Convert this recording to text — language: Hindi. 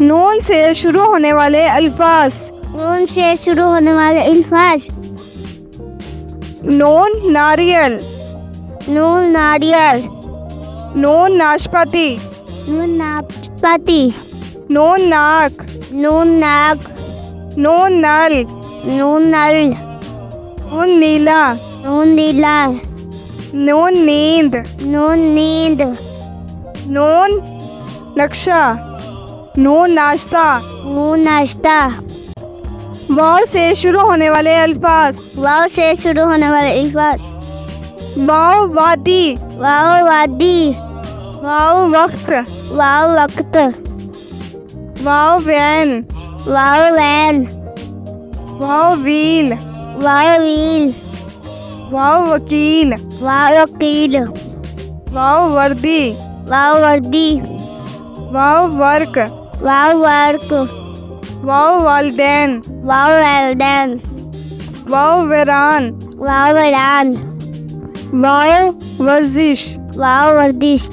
नून से शुरू होने वाले अल्फाज। नून से शुरू होने वाले अल्फाज। नून नारियल। नून नारियल। नून नाशपाती। नून नाशपाती। नून नाक। नून नाक। नून नल। नून नल। नून नीला। नून नीला। नून नींद। नून नींद। नून नक्शा। नून नाश्ता। नून नाश्ता। वाव से शुरू होने वाले अल्फाज। वाव से शुरू होने वाले अल्फाज। वाव वादी। वाव वादी। वाव वक्त। वाव वक्त। वाव वैन। वाव वैन। वाव व्हील। वाव व्हील। वाव वकील। वाव वकील। वाव वर्दी। वाव वर्दी। वाव वर्क। वाव वर्क। वाव वालदैन। वाव वैलदैन। वाव वेरान। वाव वैरान। वाव वर्जिश। वाव वर्दिश।